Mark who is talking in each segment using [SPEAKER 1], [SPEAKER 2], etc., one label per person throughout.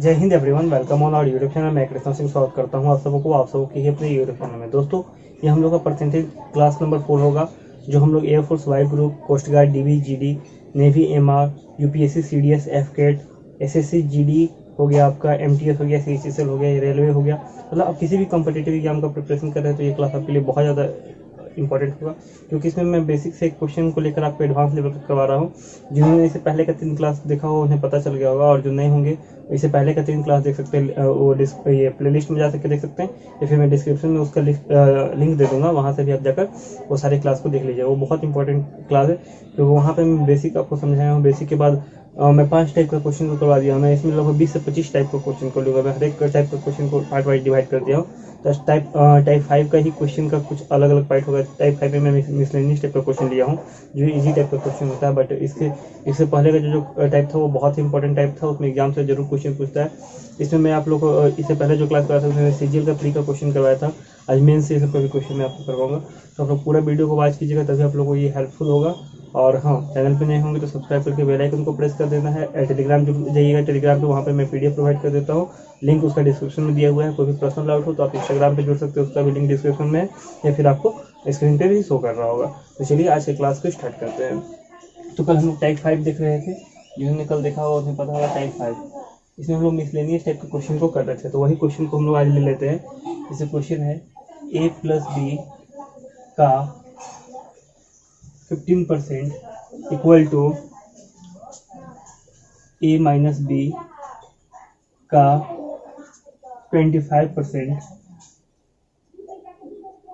[SPEAKER 1] जय Hind everyone, welcome on our YouTube channel. मैं कृष्ण सिंह स्वागत करता हूं आप सबको की अपने यूट्यूब चैनल में। दोस्तों, ये हम लोग का परसेंटेज क्लास नंबर 4 होगा, जो हम लोग air force Y group, coast guard, DV, GD, navy, MR, UPSC, CDS, AFCAT, SSC, GD हो गया, आपका एमटीएस हो गया, सीएचएसएल हो गया, रेलवे हो गया, मतलब आप किसी भी कॉम्पिटिटिव एग्जाम का प्रिपरेशन कर रहे हैं तो ये क्लास आपके लिए बहुत ज़्यादा इंपॉर्टेंट होगा, क्योंकि इसमें मैं बेसिक से एक क्वेश्चन को लेकर आपको एडवांस लेवल तक करवा रहा हूँ। जिन्होंने इसे पहले का 3 क्लास देखा हो उन्हें पता चल गया होगा, और जो नए होंगे इसे पहले का 3 क्लास देख सकते हैं। वो ये प्लेलिस्ट में जा सकते देख सकते हैं, या फिर मैं डिस्क्रिप्शन में उसका लिंक दे दूंगा, वहाँ से भी आप जाकर वो सारे क्लास को देख लीजिए। वो बहुत इंपॉर्टेंट क्लास है, क्योंकि वहाँ पर मैं बेसिक आपको समझाया हूँ। बेसिक के बाद मैं 5 टाइप का क्वेश्चन को करवा दिया हूँ। मैं इसमें लगभग 20 से 25 टाइप का क्वेश्चन को लूँगा। मैं हर एक टाइप का क्वेश्चन को पार्ट वाइज डिवाइड कर दिया हूँ। तो टाइप 5 का ही क्वेश्चन का कुछ अलग अलग पार्ट होगा। टाइप 5 में मैं मिसलेनियस टाइप का क्वेश्चन लिया हूँ, जो इजी टाइप का क्वेश्चन होता है। बट इससे पहले का जो टाइप था वो बहुत ही इंपॉर्टेंट टाइप था, उसमें एग्जाम से जरूर क्वेश्चन पूछता है। इसमें मैं आप लोग को इससे पहले जो क्लास कराया था उसमें सीजीएल का प्री का क्वेश्चन करवाया था। आज मेन से सबका भी क्वेश्चन मैं आपको करवाऊंगा, तो आप लोग पूरा वीडियो को वॉच कीजिएगा, तभी आप लोगों को ये हेल्पफुल होगा। और हाँ, चैनल पे नए होंगे तो सब्सक्राइब करके बेल आइकन को प्रेस कर देना है। टेलीग्राम जाइएगा, टेलीग्राम पे वहाँ पे मैं पीडीएफ प्रोवाइड कर देता हूँ, लिंक उसका डिस्क्रिप्शन में दिया हुआ है। कोई भी पर्सनल डाउट हो तो आप इंस्टाग्राम पे जुड़ सकते हो, उसका भी लिंक डिस्क्रिप्शन में है, या फिर आपको स्क्रीन पे भी शो कर रहा होगा। तो चलिए आज के क्लास को स्टार्ट करते हैं। तो कल हम लोग टाइप 5 देख रहे थे, जिन्होंने कल देखा होगा उन्हें पता होगा टाइप 5। इसमें हम लोग मिसलेनियस टाइप के क्वेश्चन को कर रहे थे, तो वही क्वेश्चन को हम लोग आज ले लेते हैं। जैसे क्वेश्चन है a + b का 15% इक्वल टू a - b का 25%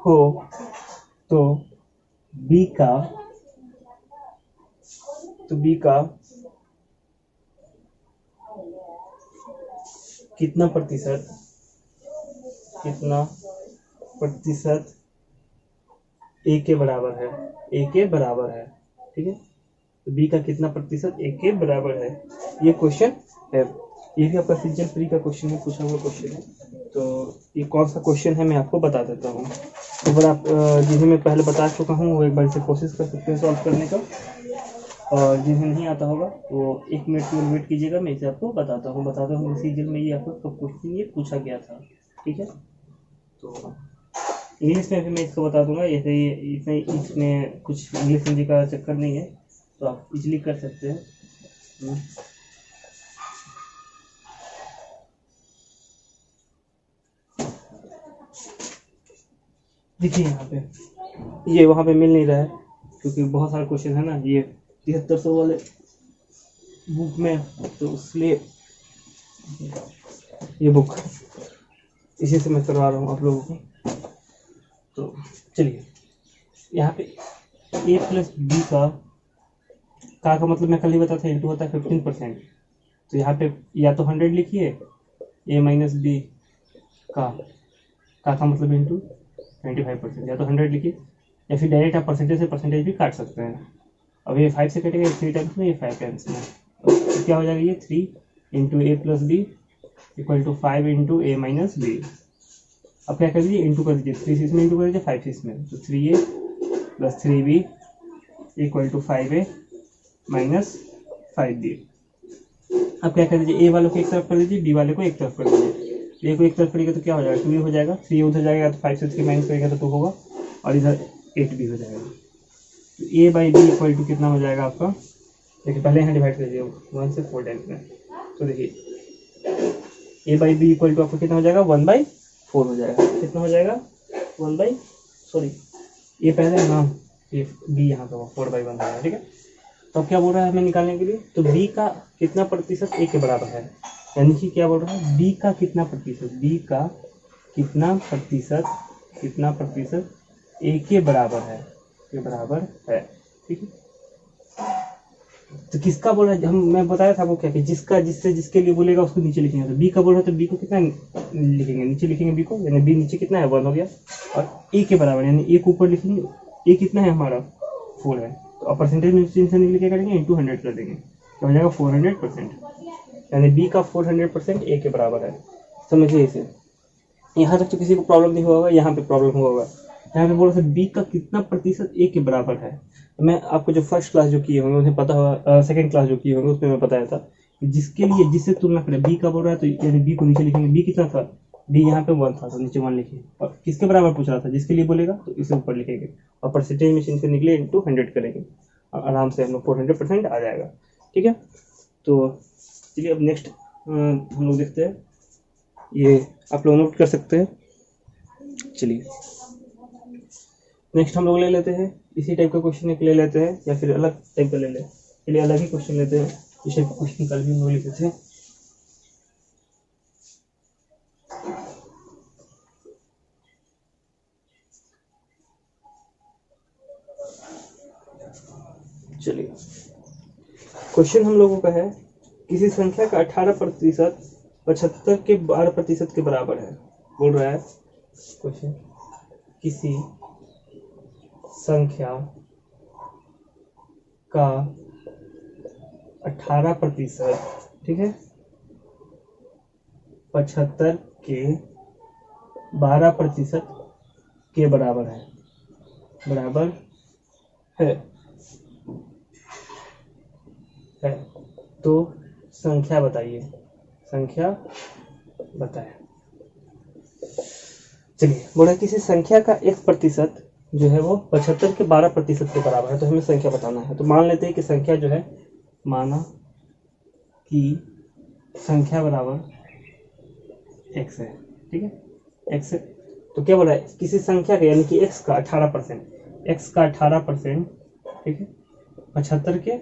[SPEAKER 1] हो, तो b का कितना प्रतिशत a के बराबर है, ठीक है। तो b का कितना प्रतिशत a के बराबर है, ये क्वेश्चन है। ये भी आपका सीजीएल प्री का क्वेश्चन में पूछा हुआ क्वेश्चन है। तो ये कौन सा क्वेश्चन है मैं आपको बता देता हूँ। तो अगर आप जिन्हें मैं पहले बता चुका हूँ वो एक बार से कोशिश कर सकते हैं सॉल्व करने का, और जिन्हें नहीं आता होगा वो 1 मिनट की वेट कीजिएगा, मैं इसे आपको बताता हूँ। सीजीएल में ये आपको क्वेश्चन ये पूछा गया था, ठीक है। तो इंग्लिश में भी मैं इसको बता दूंगा, इसमें कुछ इंग्लिश हिंदी का चक्कर नहीं है, तो आप इजीली कर सकते हैं। देखिए यहाँ पे ये वहाँ पे मिल नहीं रहा है, क्योंकि बहुत सारे क्वेश्चन है ना ये 7300 वाले बुक में, तो इसलिए ये बुक इसी से मैं करवा रहा हूँ आप लोगों को। तो चलिए यहाँ पे a + b का मतलब मैं कल ही बताया था, इंटू होता है 15%। तो यहाँ पे या तो 100 लिखिए, a - b का मतलब इंटू 25%, या तो 100 लिखिए, या फिर डायरेक्ट आप परसेंटेज भी काट सकते हैं। अब ये 5 से कटेगा 3 टाइम्स में, ये 5 टाइम्स में, तो क्या हो जाएगा ये 3 × a + b = 5 × a - b। अब क्या कर दीजिए, इंटू कर दीजिए, 3 इसमें इंटू कर दीजिए, 5 इसमें, तो 3a + 3b = 5a - 5b। अब क्या कर दीजिए, a वालों को एक तरफ कर दीजिए, b वाले को एक तरफ कर दीजिए। a को एक तरफ करिएगा तो क्या हो जाएगा, 2a हो जाएगा, 3 उधर जाएगा तो 5 से 3 माइनस करेगा तो 2 होगा, और इधर 8b हो जाएगा। तो a/b = कितना हो जाएगा आपका, देखिए पहले यहाँ डिवाइड कर दीजिए 1 से 4 टाइम्स में। तो देखिए a/b = आपका कितना हो जाएगा, 1/4 हो जाएगा। कितना हो जाएगा, 1/, ये पहले है ना, ये b यहाँ का 4/1 हो जाएगा, ठीक है। तो अब क्या बोल रहा है हमें निकालने के लिए, तो b का कितना प्रतिशत a के बराबर है, यानी कि क्या बोल रहा है, b का कितना प्रतिशत a के बराबर है, ठीक है। तो किसका बोल रहा है, मैं बताया था आपको क्या कि जिसके लिए बोलेगा उसको नीचे लिखेंगे। तो b का बोल रहा है तो b को कितना लिखेंगे, नीचे लिखेंगे b को, यानी b नीचे कितना है, 1 हो गया, और a के बराबर यानी a को ऊपर लिखेंगे। a कितना है हमारा, 4 है, तो अब परसेंटेज में नीचे लिख के करेंगे, इंटू 100 कर देंगे, क्या हो जाएगा 400%, यानी b का 400% a के बराबर है। समझिए इसे, यहाँ तक तो किसी को प्रॉब्लम नहीं होगा, यहाँ पे प्रॉब्लम होगा। यहाँ पे बोल रहे थे b का कितना प्रतिशत a के बराबर है। मैं आपको जो फर्स्ट क्लास जो किए होंगे उन्हें पता होगा, सेकंड क्लास जो किए होंगे उसमें मैं बताया था जिसके लिए जिससे तुलना करें, बी का बोल रहा है तो यानी बी को नीचे लिखेंगे, बी कितना था, बी यहाँ पे 1 था तो नीचे 1 लिखिए, और किसके बराबर पूछ रहा था, जिसके लिए बोलेगा तो इसे ऊपर लिखेंगे, और परसेंटेज मशीन से निकले इंटू 100 करेंगे, और आराम से हम लोग 400% आ जाएगा। ठीक है, तो चलिए अब नेक्स्ट हम लोग देखते हैं, ये आप लोग नोट कर सकते हैं। चलिए नेक्स्ट हम लोग ले लेते हैं, इसी टाइप का क्वेश्चन एक ले लेते हैं, या फिर अलग टाइप का ले लें, चलिए अलग ही क्वेश्चन लेते हैं। इस टाइप का क्वेश्चन कल भी हम लोग लिखे थे। चलिए क्वेश्चन हम लोगों का है, किसी संख्या का 18% 75 के 12% के बराबर है। बोल रहा है क्वेश्चन, किसी संख्या का 18%, ठीक है, 75 के 12% के बराबर है, बराबर है तो संख्या बताइए, संख्या बताएं। चलिए बोला किसी संख्या का 1% जो है वो 75 के 12% के बराबर है, तो हमें संख्या बताना है। तो मान लेते हैं कि संख्या जो है, माना कि संख्या बराबर x है, ठीक है, x है, तो क्या बोला है, किसी संख्या का यानी कि x का 18%, x का 18%, ठीक है, 75 के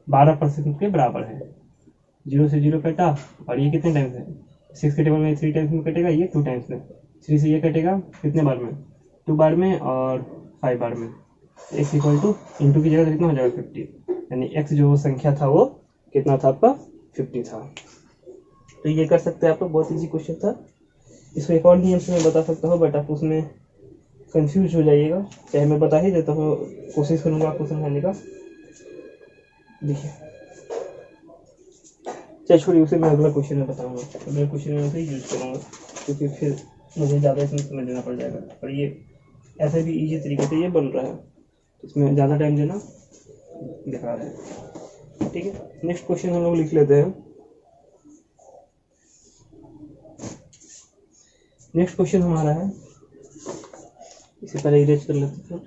[SPEAKER 1] 12% के बराबर है। 0 से 0 कटा, और ये कितने टाइम्स है, 6 के टेबल में 3 टाइम्स में कटेगा, ये 2 टाइम्स में, 3 से ये कटेगा कितने बार में, 2 बार में और 5 बार में। x इक्वल टू इंटू की जगह कितना हो जाएगा 50, यानी x जो संख्या था वो कितना था आपका 50 था। तो ये कर सकते हैं आप लोग, बहुत ईजी क्वेश्चन था। इसको एक और नियम से मैं बता सकता हूँ, बट आप उसमें कंफ्यूज हो जाइएगा, चाहे मैं बता ही देता हूँ, कोशिश करूँगा आपको समझाने का। देखिए चलिए छोड़िए, उसे मैं अगला क्वेश्चन में बताऊँगा, अगले क्वेश्चन में उसे यूज करूँगा, क्योंकि फिर मुझे ज़्यादा इसमें समय देना पड़ जाएगा, और ये ऐसे भी इजी तरीके से ये बन रहा है, तो इसमें ज़्यादा टाइम देना बेकार है। ठीक है, नेक्स्ट क्वेश्चन हम लोग लिख लेते हैं। नेक्स्ट क्वेश्चन हमारा है, इसे पहले इरेज कर लेते हैं।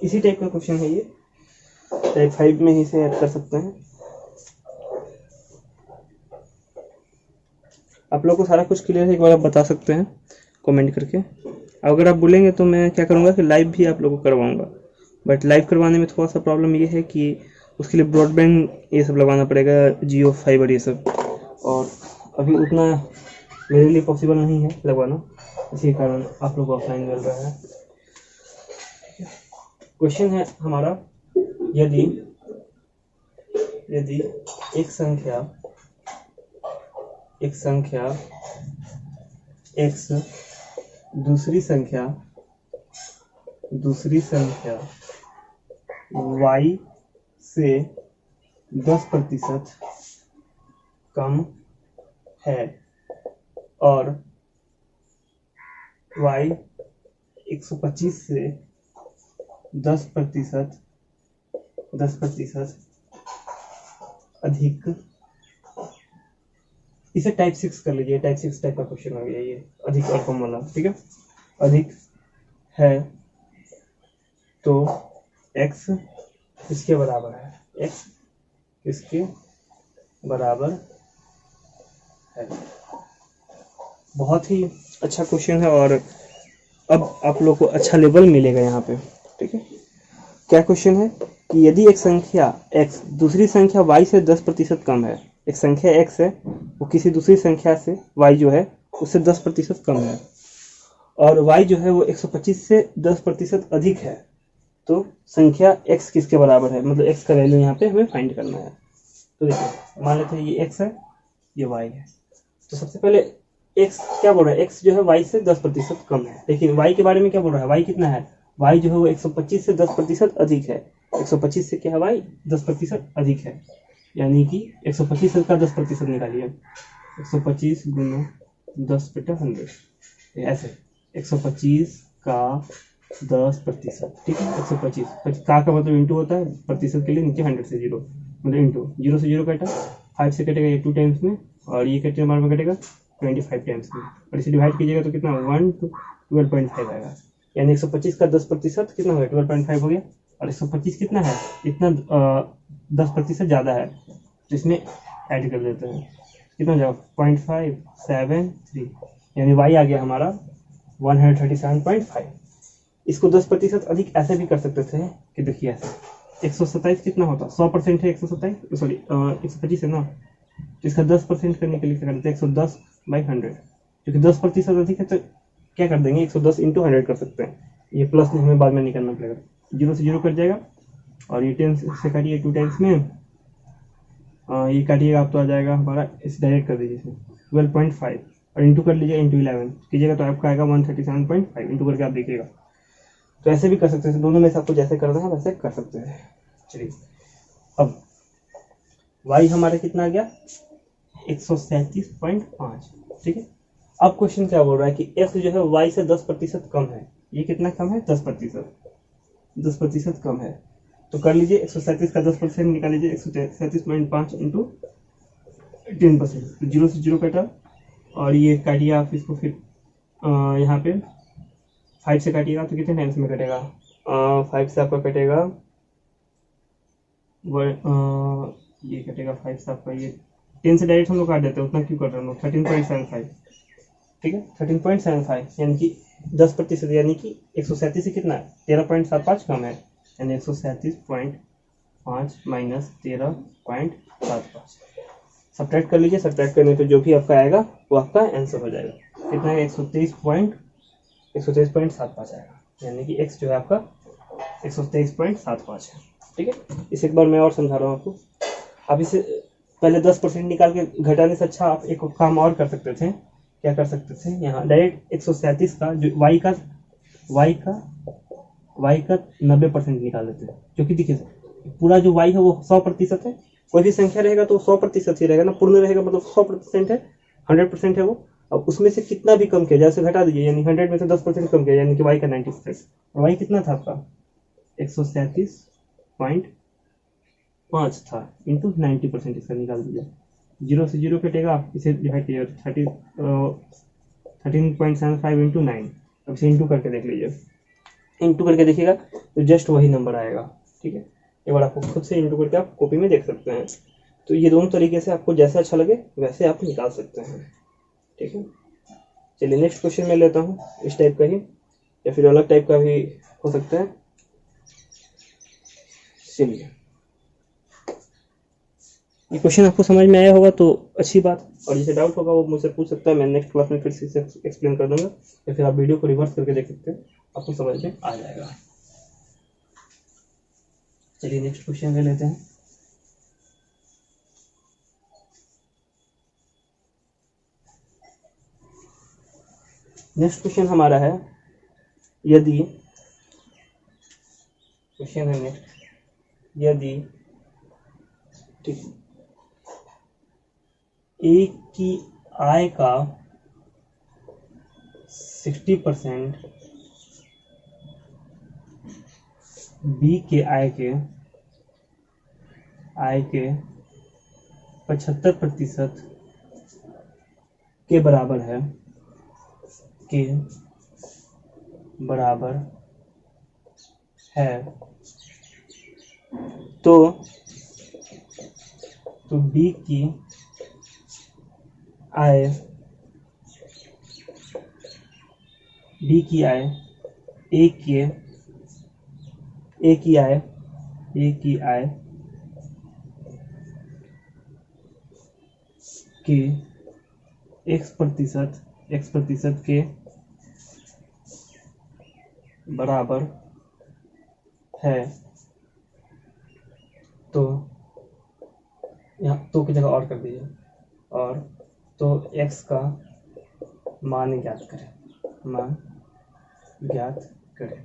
[SPEAKER 1] इसी टाइप का क्वेश्चन है ये, टाइप 5 में ही से ऐड कर सकते हैं। आप लोग को सारा कुछ क्लियर है, एक बार आप बता सकते हैं कमेंट करके। अगर आप बोलेंगे तो मैं क्या करूँगा कि लाइव भी आप लोगों को करवाऊँगा, बट लाइव करवाने में थोड़ा सा प्रॉब्लम ये है कि उसके लिए ब्रॉडबैंड ये सब लगवाना पड़ेगा, जियो फाइबर ये सब, और अभी उतना मेरे लिए पॉसिबल नहीं है लगवाना, इसी कारण आप लोग ऑफलाइन मिल रहा है। क्वेश्चन है हमारा, यदि एक संख्या x दूसरी संख्या y से 10% कम है, और y 125 से 10% अधिक, इसे टाइप 6 कर लीजिए, टाइप 6 टाइप का क्वेश्चन हो गया ये, अधिक और कम वाला, ठीक है, अधिक है तो x किसके बराबर है, x किसके बराबर है। बहुत ही अच्छा क्वेश्चन है, और अब आप लोग को अच्छा लेवल मिलेगा यहाँ पे। ठीक है, क्या क्वेश्चन है कि यदि एक संख्या x दूसरी संख्या y से 10% कम है, एक संख्या x है वो किसी दूसरी संख्या से y जो है उससे 10% कम है, और y जो है वो 125 से 10% अधिक है, तो संख्या x किसके बराबर है, मतलब x का वैल्यू यहाँ पे हमें फाइंड करना है। तो देखिए मान लेते हैं ये x है, ये y है, तो सबसे पहले x क्या बोल रहा है, x जो है y से 10% कम है, लेकिन y के बारे में क्या बोल रहा है, y कितना है, y जो है वो 125 से 10% अधिक है। 125 से क्या है y 10% अधिक है, यानी कि 125 का 10% निकालिए, 125 गुना 10/100, ऐसे 125 का 10%, ठीक है। 125 का मतलब इंटू होता है प्रतिशत के लिए, नीचे 100 से 0 मतलब इंटू, 0 से 0 कटा, 5 से कटेगा ये 2 टाइम्स में, और ये कितने बार में कटेगा 25 टाइम्स में, और इसे डिवाइड कीजिएगा तो कितना 1 to 12.5 आएगा। यानी 125 का 10% कितना हो गया 12.5 हो गया, और 125 कितना है, इतना 10% ज़्यादा है तो इसमें ऐड कर देते हैं, कितना हो जाएगा 0.573, यानी y आ गया हमारा 137.5। इसको 10% अधिक ऐसे भी कर सकते थे कि देखिए ऐसे 127 कितना होता, 100% है 127, सॉरी 125 है ना, तो इसका 10% करने के लिए क्या करते हैं 110/100, क्योंकि 10% अधिक है तो क्या कर देंगे 110 इंटू 100 कर सकते हैं, ये प्लस हमें बाद में नहीं करना पड़ेगा, 0 से 0 कट जाएगा, और ये 10 से काटिए 2 टाइम्स में, ये काटिएगा आप तो आ जाएगा हमारा, इस डायरेक्ट कर दीजिए इसमें 12.5, और इंटू कर लीजिए, इंटू 11 कीजिएगा तो आपका आएगा 137.5, इंटू करके आप देखिएगा। तो ऐसे भी कर सकते हैं, दोनों में से आपको जैसे करना है वैसे कर सकते हैं। चलिए अब y हमारा कितना आ गया 137.5, ठीक है। अब क्वेश्चन क्या बोल रहा है कि x जो है y से 10% कम है, ये कितना कम है 10% कम है, तो कर लीजिए 137 का 10% निकाल लीजिए, 137.5 इंटू 10%, तो 0 से 0 कटा, और ये काटिए आप इसको, फिर यहाँ पे 5 से काटिएगा तो कितने टाइम्स में कटेगा, 5 से आपका कटेगा ये कटेगा 5 से आपका, ये 10 से डायरेक्ट हम लोग काट देते हैं, उतना क्यों कर रहे हैं हम लोग, 13.75, ठीक है 13.75, यानी कि 10%, यानी कि 137 से कितना है 13.75 कम है, यानी 137.5 माइनस 13.75, सब्ट्रैक्ट कर लीजिए, सब्ट्रैक्ट करने पे जो भी आपका आएगा वो आपका आंसर हो जाएगा, कितना है 123.75 आएगा, यानी कि x जो है आपका 123.75 है, ठीक है। इसे एक बार मैं और समझा रहा हूँ आपको। आप इसे पहले 10% निकाल के घटाने से अच्छा आप एक काम और कर सकते थे, क्या कर सकते थे, यहाँ डायरेक्ट 137 का जो y का 90% निकाल देते हैं, क्योंकि देखिए पूरा जो y है वो 100% है, कोई भी संख्या रहेगा तो 100% ही रहेगा ना, पूर्ण रहेगा मतलब 100% है, 100% है वो, अब उसमें से कितना भी कम किया जाए उसे घटा दीजिए, यानी 100 में से 10% कम किया, यानी कि y का 90%, और y कितना था आपका 137.5 था, इंटू 90% इसका निकाल दीजिए, 0 से 0 कटेगा, इसे डिवाइड कीजिए 13.75 इंटू 9, अब इसे इंटू करके देख लीजिए, इंटू करके देखिएगा तो जस्ट वही नंबर आएगा, ठीक है। एक बार आपको खुद से इंटू करके आप कॉपी में देख सकते हैं। तो ये दोनों तरीके से आपको जैसे अच्छा लगे वैसे आप निकाल सकते हैं, ठीक है। चलिए नेक्स्ट क्वेश्चन मैं लेता हूँ, इस टाइप का ही या फिर अलग टाइप का भी हो सकता है। चलिए ये क्वेश्चन आपको समझ में आया होगा तो अच्छी बात, और जिसे डाउट होगा वो मुझसे पूछ सकता है, मैं नेक्स्ट क्लास में फिर से एक्सप्लेन कर दूंगा, या फिर आप वीडियो को रिवर्स करके देख सकते हैं, आपको समझ में आ जाएगा। चलिए नेक्स्ट क्वेश्चन ले लेते हैं। नेक्स्ट क्वेश्चन हमारा है, यदि क्वेश्चन है नेक्स्ट, यदि ठीक ए की आय का 60% बी के आय के 75% के बराबर है, तो बी की आय ए की आय के x% के बराबर है, तो यहाँ तो की जगह और कर दीजिए, और तो x का मान ज्ञात करें।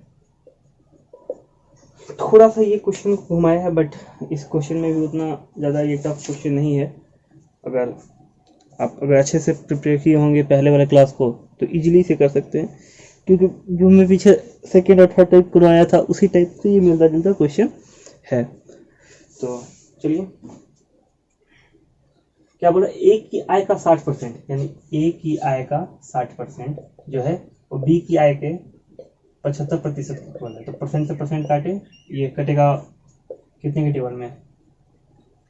[SPEAKER 1] थोड़ा सा ये क्वेश्चन घुमाया है, बट इस क्वेश्चन में भी उतना ज़्यादा ये टफ क्वेश्चन नहीं है। अगर आप अच्छे से प्रिपेयर किए होंगे पहले वाले क्लास को तो इजीली से कर सकते हैं। क्योंकि जो मैं पीछे सेकेंड और थर्ड टाइप करवाया था उसी टाइप से ये मिलता जुलता क्वेश्चन है। तो चलिए, क्या बोला, ए की आय का 60%, यानी ए की आय का 60% जो है वो बी की आय के 75% बोला है। तो परसेंट से परसेंट काटे, ये कटेगा कितने के टेबल में,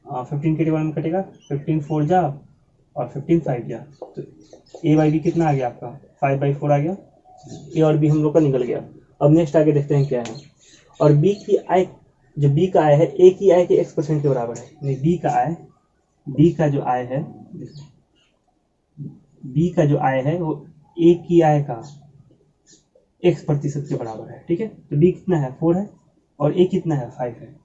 [SPEAKER 1] 15 के टेबल में कटेगा, 15 4 जा और 15 5 जा, तो ए बाई बी कितना आ गया आपका, 5/4 आ गया। ए और बी हम लोग का निकल गया। अब नेक्स्ट आगे देखते हैं क्या है। और बी की आय, जो बी का आय है ए की आय के x% के बराबर है, यानी बी का आय, बी का जो आय है, बी का जो आय है वो ए की आय का x% के बराबर है। ठीक है, तो बी कितना है 4 है और ए कितना है 5 है।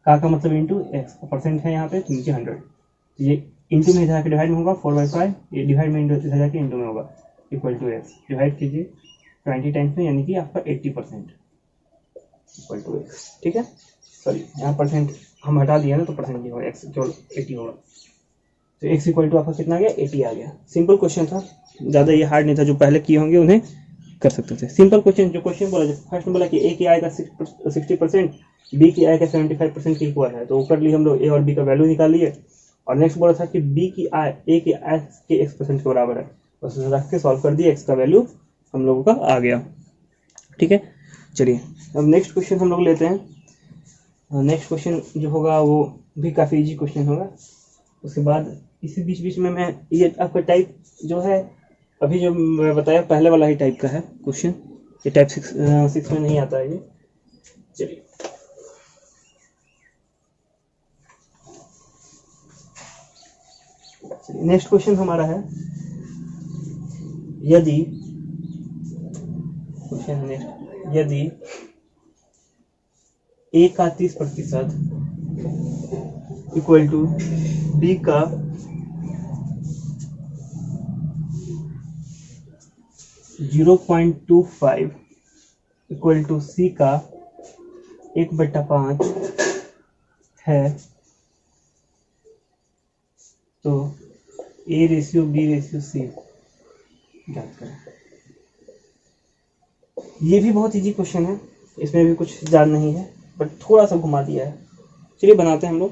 [SPEAKER 1] का मतलब इंटू एक्स, परसेंट है यहाँ पे, तो नीचे 100, तो ये इंटू में जाकर डिवाइड में होगा 4/5, ये डिवाइड में इंटू जाकर इंटू में होगा, इक्वल टू एक्स। डिवाइड कीजिए 20 टाइम्स में, यानी कि आपका 80% इक्वल टू एक्स। ठीक है, सॉरी यहाँ परसेंट हम हटा दिया ना, तो परसेंट ये होगा, एक्स केवल 80 होगा। तो एक्स इक्वल टू आपका कितना आ गया, 80 आ गया। सिंपल क्वेश्चन था, ज़्यादा ये हार्ड नहीं था, जो पहले किए होंगे उन्हें कर सकते थे। सिंपल क्वेश्चन, जो क्वेश्चन बोला, फर्स्ट में बोला कि ए की आय का 60% बी की आय का 75% के इक्वल है, तो वो कर लिए हम लोग, ए और बी का वैल्यू निकाल लिए। और नेक्स्ट बोला था कि बी की आय ए की आय के x% के बराबर है, बस उसे रख के सॉल्व कर दिए, एक्स का वैल्यू हम लोगों का आ गया। ठीक है, चलिए अब नेक्स्ट क्वेश्चन हम लोग लेते हैं। नेक्स्ट क्वेश्चन जो होगा वो भी काफ़ी इजी क्वेश्चन होगा। उसके बाद इसी बीच बीच में मैं ये आपका टाइप जो है, अभी जो मैं बताया पहले वाला ही टाइप का है क्वेश्चन, ये टाइप 6 में नहीं आता है ये। चलिए नेक्स्ट क्वेश्चन हमारा है, यदि क्वेश्चन नेक्स्ट, यदि ए का 30% इक्वल टू बी का 0.25 इक्वल टू सी का 1/5 है, तो A ratio B ratio C ज्ञात करें। ये भी बहुत इजी क्वेश्चन है, इसमें भी कुछ जान नहीं है, बट थोड़ा सा घुमा दिया है। चलिए बनाते हैं हम लोग।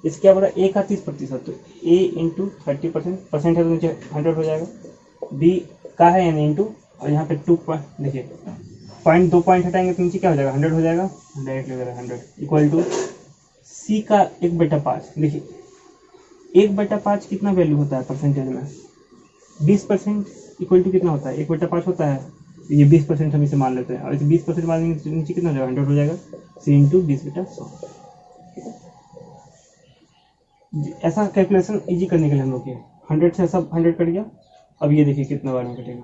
[SPEAKER 1] इसके क्या बोला, ए का 30%, तो ए इंटू 30%, परसेंट है तो नीचे 100 हो जाएगा, बी का है यानी इंटू, और यहाँ पे 2 पॉइंट देखिए, पॉइंट 2 पॉइंट हटाएंगे तो नीचे क्या हो जाएगा, 100 हो जाएगा, डायरेक्ट हो जाएगा 100 इक्वल टू सी का 1/5। देखिए 1/5 कितना वैल्यू होता है परसेंटेज में, 20% इक्वल टू कितना होता है, 1/5 होता है, ये 20% हम इसे मान लेते हैं, और इसे 20% मानेंगे तो नीचे कितना हो जाएगा, 100 हो जाएगा, सी इंटू 20/100। ऐसा कैलकुलेशन इजी करने के लिए हम लोग किए, 100 से सब 100 कट गया। अब ये देखिए कितना बार में कटेगा,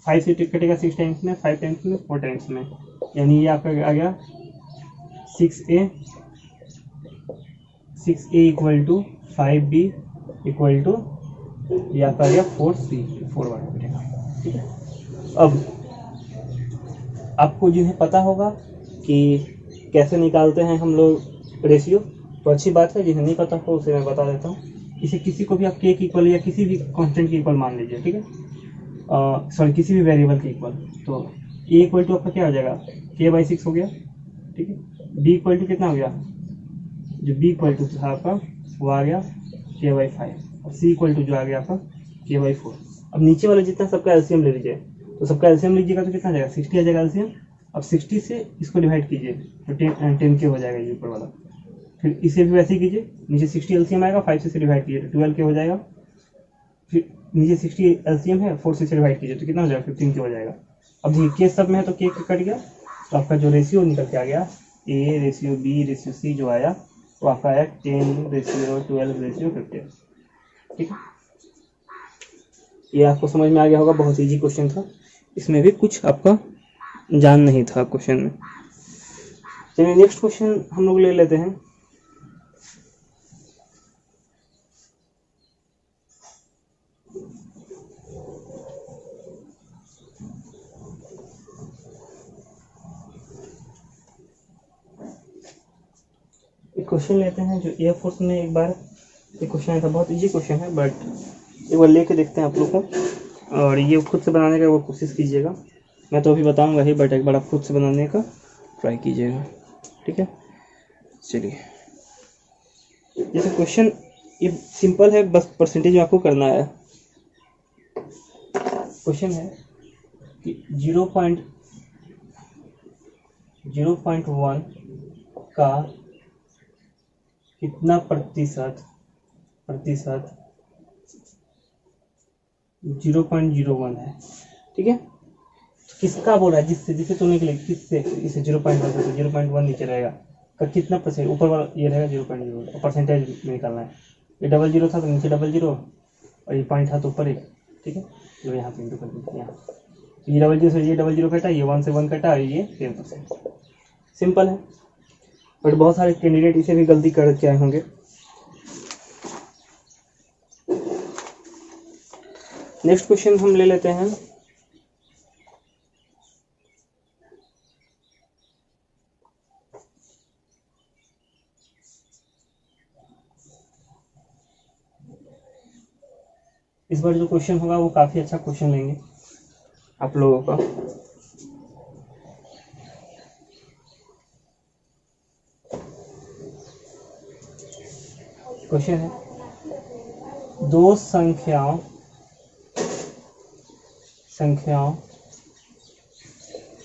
[SPEAKER 1] 5 से कटेगा 6 टाइम्स में, 5 टाइम्स में, 4 टाइम्स में, यानी ये आपका आ गया 6a equal to 5b equal to, ये आपका आ गया 4c, 4 बार में कटेगा। ठीक है, अब आपको जिन्हें पता होगा कि कैसे निकालते हैं हम लोग रेशियो, तो अच्छी बात है, जिन्हें नहीं पता हो उसे मैं बता देता हूँ। इसे किसी को भी आप के इक्वल या किसी भी कांस्टेंट के इक्वल मान लीजिए। ठीक है, सॉरी किसी भी वेरिएबल के इक्वल, तो ए इक्वल टू आपका क्या हो जाएगा, k/6 हो गया। ठीक है, बी इक्वल टू कितना हो गया, जो बी इक्वल टू था आपका वो आ गया k/5, और सी इक्वल टू जो आ गया आपका k/4। अब नीचे वाले जितना सबका एलसीएम ले लीजिए, तो सबका एलसीएम लीजिएगा तो कितना आ जाएगा, 60 आ जाएगा एलसीएम। अब 60 से इसको डिवाइड कीजिए तो 10k हो जाएगा ये ऊपर वाला, फिर इसे भी वैसे ही कीजिए, नीचे 60 एलसीएम आएगा, 5 से डिवाइड कीजिए तो 12k हो जाएगा, फिर नीचे 60 एलसीएम है, 4 से डिवाइड कीजिए तो कितना हो जाएगा, 15k हो जाएगा। अब देखिए के सब में है तो के कट गया, तो आपका जो रेशियो निकल के आ गया, A ratio B ratio C जो आया वो आपका आया 10:12:15। ठीक है, ये आपको समझ में आ गया होगा, बहुत इजी क्वेश्चन था, इसमें भी कुछ आपका जान नहीं था क्वेश्चन में। चलिए नेक्स्ट क्वेश्चन हम लोग ले लेते हैं। एक क्वेश्चन लेते हैं जो एयरफोर्स में एक बार एक क्वेश्चन आया था, बहुत इजी क्वेश्चन है, बट एक बार लेके देखते हैं आप लोग को, और ये खुद से बनाने का वो कोशिश कीजिएगा। मैं तो अभी बताऊंगा ही, बट एक बार आप खुद से बनाने का ट्राई कीजिएगा, ठीक है। चलिए, जैसे क्वेश्चन ये सिंपल है, बस परसेंटेज में आपको करना है। क्वेश्चन है कि 0.1 का कितना प्रतिशत 0.01 है, ठीक है। तो किसका बोला है, जिससे चुनने के लिए, किससे, इसे 0.1 से 0.1 नीचे रहेगा का कितना परसेंट, ऊपर वाला ये रहेगा 0.0, परसेंटेज में निकालना है। ये 00 था तो नीचे 00, और ये पॉइंट था तो ऊपर एक, ठीक है। तो यहाँ पे इंटू कर दीजिए, यहाँ ये 00 से ये 00 कटा, ये 1 से 1 कटा, और ये 10%। सिंपल है, बट बहुत सारे कैंडिडेट इसे भी गलती करके आए होंगे। नेक्स्ट क्वेश्चन हम ले लेते हैं। इस बार जो क्वेश्चन होगा वो काफी अच्छा क्वेश्चन लेंगे आप लोगों का। क्वेश्चन है, दो संख्याओं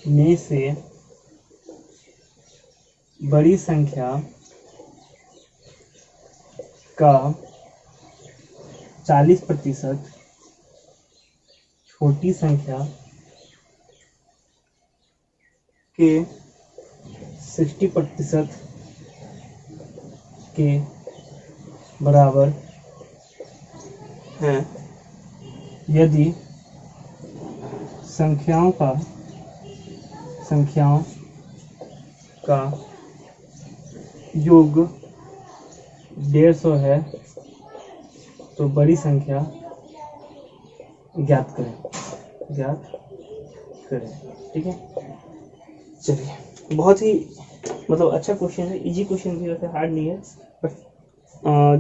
[SPEAKER 1] में से बड़ी संख्या का 40% छोटी संख्या के 60% के बराबर है यदि संख्याओं का योग 150 है तो बड़ी संख्या ज्ञात करें, ठीक है। चलिए, बहुत ही मतलब अच्छा क्वेश्चन है, इजी क्वेश्चन भी वैसे हार्ड नहीं है, बट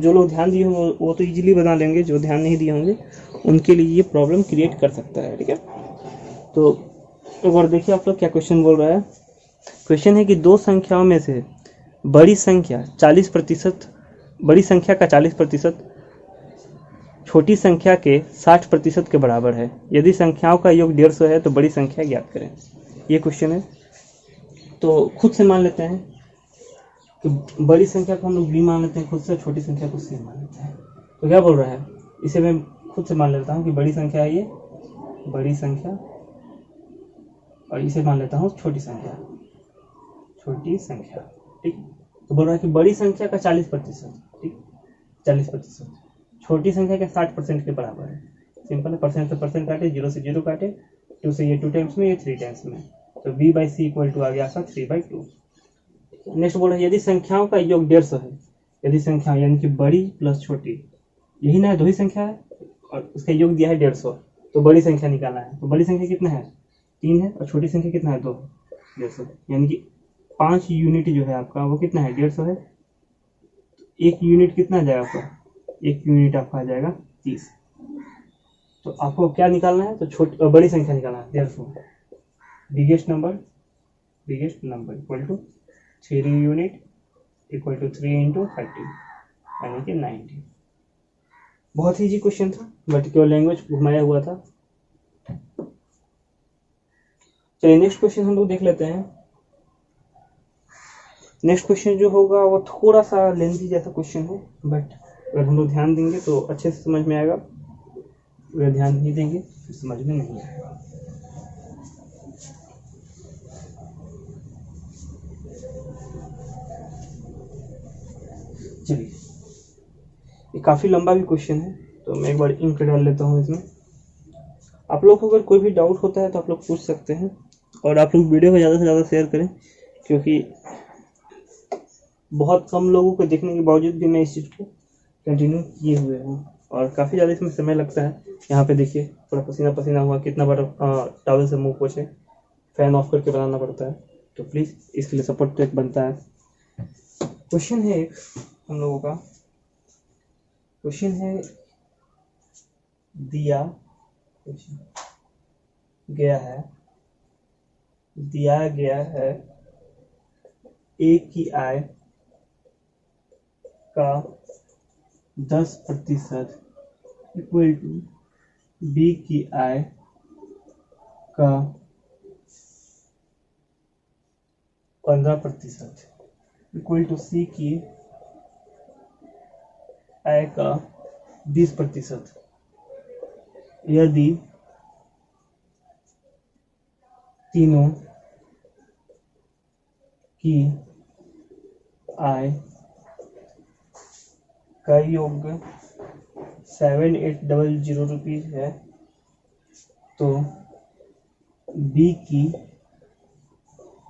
[SPEAKER 1] जो लोग ध्यान दिए होंगे वो तो इजीली बना लेंगे, जो ध्यान नहीं दिए होंगे उनके लिए ये प्रॉब्लम क्रिएट कर सकता है, ठीक है। तो एक बार देखिए आप लोग क्या क्वेश्चन बोल रहा है। क्वेश्चन है कि दो संख्याओं में से बड़ी संख्या 40%, बड़ी संख्या का 40% छोटी संख्या के 60% के बराबर है यदि संख्याओं का योग 150 है तो बड़ी संख्या ज्ञात करें। ये क्वेश्चन है, तो खुद से मान लेते हैं कि बड़ी संख्या को हम लोग बी मान लेते हैं खुद से, छोटी संख्या को सी मान लेते हैं। तो क्या बोल रहा है, इसे मैं खुद से मान लेता हूँ कि बड़ी संख्या है ये बड़ी संख्या, और इसे मान लेता हूँ छोटी संख्या, ठीक। तो बोल रहा है कि बड़ी संख्या का 40%, ठीक, 40%, छोटी संख्या के 60% के बराबर है। सिंपल है, परसेंट से परसेंट काटे, 0 से 0 काटे, 2 से ये 2 टाइम्स में, ये 3 टाइम्स में, तो b/c इक्वल टू आ गया आपका 3/2। नेक्स्ट बोल रहा है यदि संख्याओं का योग 150 है, यदि संख्या यानी कि बड़ी प्लस छोटी, यही ना, दो ही संख्या है और उसका योग दिया है 150, तो बड़ी संख्या निकालना है। तो बड़ी संख्या कितना है, 3 है, और छोटी संख्या कितना है, 2, 150, यानी कि 5 यूनिट जो है आपका वो कितना है, 150 है। एक यूनिट कितना आ जाएगा आपका, एक यूनिट आपका आ जाएगा 30। तो आपको क्या निकालना है, तो बड़ी संख्या निकालना है। Therefore biggest number equal to 3 unit equal to 3 × 30 यानी कि 90। बहुत ही इजी क्वेश्चन था, बट केवल लैंग्वेज घुमाया हुआ था। चलिए नेक्स्ट क्वेश्चन हम लोग देख लेते हैं। नेक्स्ट क्वेश्चन जो होगा वो थोड़ा सा लेंथी जैसा क्वेश्चन है, बट अगर हम लोग ध्यान देंगे तो अच्छे से समझ में आएगा, अगर ध्यान नहीं देंगे तो समझ में नहीं आएगा। चलिए, ये काफ़ी लंबा भी क्वेश्चन है, तो मैं एक बार इंक डाल लेता हूँ इसमें। आप लोग को अगर कोई भी डाउट होता है तो आप लोग पूछ सकते हैं, और आप लोग वीडियो को ज़्यादा से ज़्यादा शेयर करें, क्योंकि बहुत कम लोगों को देखने के बावजूद भी मैं इस चीज़ को कंटिन्यू किए हुए हूँ, और काफ़ी ज़्यादा इसमें समय लगता है। यहाँ पे देखिए पूरा पसीना पसीना हुआ, कितना बार टॉवल से मुंह पोछे, फैन ऑफ करके बनाना पड़ता है, तो प्लीज़ इसके लिए सपोर्ट तो एक बनता है। क्वेश्चन है एक हम लोगों का, क्वेश्चन है दिया गया है दिया गया है ए की आय का 10% इक्वल टू बी की आय का 15% इक्वल टू सी की आय का 20%। यदि तीनों की आय का योग 7800 रुपीज है तो बी की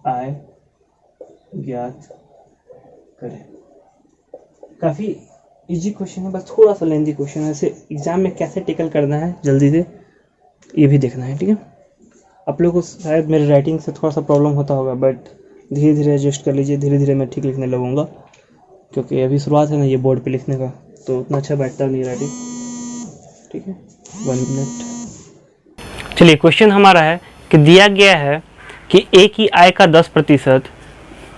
[SPEAKER 1] आय ज्ञात करें। काफ़ी इजी क्वेश्चन है, बस थोड़ा सा लेंथी क्वेश्चन है। इसे एग्जाम में कैसे टेकल करना है जल्दी से ये भी देखना है, ठीक है। आप लोगों को शायद मेरे राइटिंग से थोड़ा सा प्रॉब्लम होता होगा, बट धीरे धीरे एडजस्ट कर लीजिए। धीरे धीरे मैं ठीक लिखने लगूंगा, क्योंकि अभी शुरुआत है ना ये बोर्ड पे लिखने का, तो उतना अच्छा बैठता नहीं राइटिंग, ठीक है। 1 मिनट। चलिए, क्वेश्चन हमारा है कि दिया गया है कि ए की आय का 10%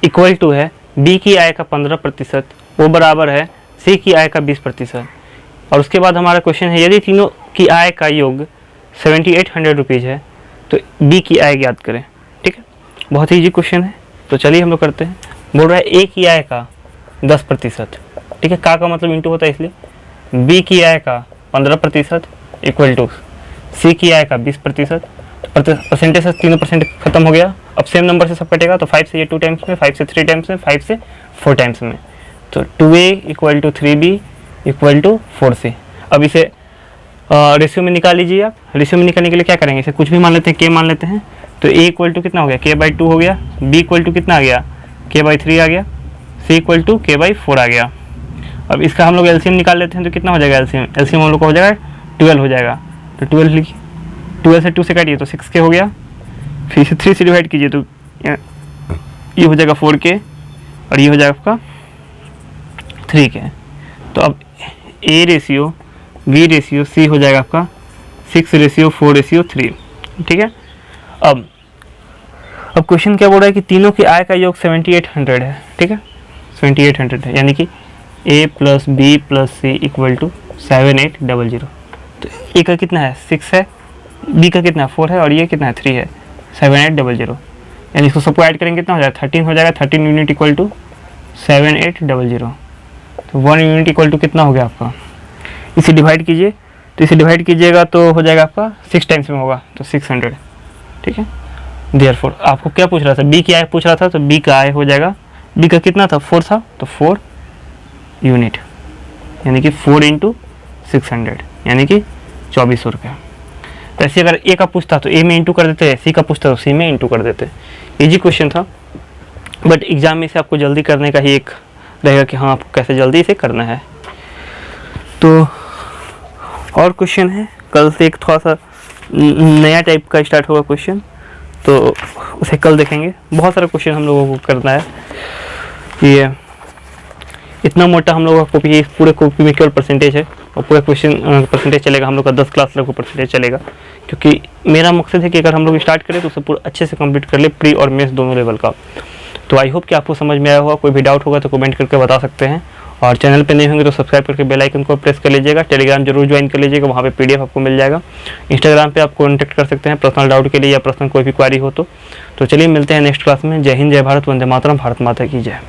[SPEAKER 1] इक्वल टू है बी की आय का 15%, वो बराबर है सी की आय का 20%। और उसके बाद हमारा क्वेश्चन है यदि तीनों की आय का योग 7800 रुपीज़ है तो बी की आय ज्ञात करें, ठीक है। बहुत ही इजी क्वेश्चन है, तो चलिए हम लोग करते हैं। बोल रहा है ए की आय का 10%, ठीक है। का मतलब इंटू होता है, इसलिए बी की आय का 15% इक्वल टू सी की आय का 20%। परसेंटेज से 3% खत्म हो गया। अब सेम नंबर से सब कटेगा, तो 5 से ये 2 टाइम्स में, 5 से 3 टाइम्स में, 5 से 4 टाइम्स में, तो 2a equal to 3b equal to 4c। अब इसे रेशियो में निकाल लीजिए आप। रेशियो में निकालने के लिए क्या करेंगे, इसे कुछ भी मान लेते हैं, k मान लेते हैं, तो a इक्वल टू कितना हो गया, k/2 हो गया। b इक्वल टू कितना आ गया, k/3 आ गया। c इक्वल टू k/4 आ गया। अब इसका हम लोग एलसीएम निकाल लेते हैं, तो कितना हो जाएगा एलसीएम हम लोग का हो जाएगा 12 हो जाएगा। तो 12 लिखिए, 12 से 2 से काटिए तो 6k हो गया। फिर इसे 3 से डिवाइड कीजिए तो ये हो जाएगा 4k और ये हो जाएगा आपका 3k। तो अब a ratio b ratio c हो जाएगा आपका 6:4:3, ठीक है। अब क्वेश्चन क्या बोल रहा है कि तीनों की आय का योग 7800 है, ठीक है। 7800 है, यानी कि a plus b plus c equal to 7800। तो a का कितना है 6 है, b का कितना 4 है और ये कितना है 3 है, 7800। यानी इसको सबको ऐड करेंगे कितना हो जाएगा 13 हो जाएगा। 13 यूनिट इक्वल टू 7800। तो 1 यूनिट इक्वल टू कितना हो गया आपका, इसे डिवाइड कीजिए, तो इसे डिवाइड कीजिएगा तो हो जाएगा आपका 6 टाइम्स में होगा, तो 600, ठीक है। देयरफॉर आपको क्या पूछ रहा था, बी की आय पूछ रहा था, तो बी का आय हो जाएगा, बी का कितना था 4 था, तो 4 यूनिट, यानी कि 4 × 600 यानी कि 2400 रुपये। तो ऐसे अगर ए का पूछता तो ए में इंटू कर देते, सी का पूछता तो सी में इंटू कर देते। इजी क्वेश्चन था, बट एग्जाम में इसे आपको जल्दी करने का ही एक रहेगा कि हाँ आपको कैसे जल्दी इसे करना है। तो और क्वेश्चन है, कल से एक थोड़ा सा नया टाइप का स्टार्ट होगा क्वेश्चन, तो उसे कल देखेंगे। बहुत सारा क्वेश्चन हम लोगों को करना है। ये इतना मोटा हम लोगों का कॉपी है, पूरे कॉपी में केवल परसेंटेज है और पूरा क्वेश्चन परसेंटेज चलेगा। हम लोग का 10 क्लास तक परसेंटेज चलेगा, क्योंकि मेरा मकसद है कि अगर हम लोग स्टार्ट करें तो उसे पूरा अच्छे से कंप्लीट कर ले, प्री और मेंस दोनों लेवल का। तो आई होप कि आपको समझ में आया होगा। कोई भी डाउट होगा तो कमेंट करके बता सकते हैं, और चैनल पे नहीं होंगे तो सब्सक्राइब करके बेल आइकन को प्रेस कर लीजिएगा। टेलीग्राम जरूर ज्वाइन कर लीजिएगा, वहाँ पे PDF आपको मिल जाएगा। इंस्टाग्राम पे आप कॉन्टैक्ट कर सकते हैं पर्सनल डाउट के लिए या पर्सनल कोई भी क्वारी हो तो चलिए मिलते हैं नेक्स्ट क्लास में। जय हिंद, जय भारत, वंदे मातरम, भारत माता की जय।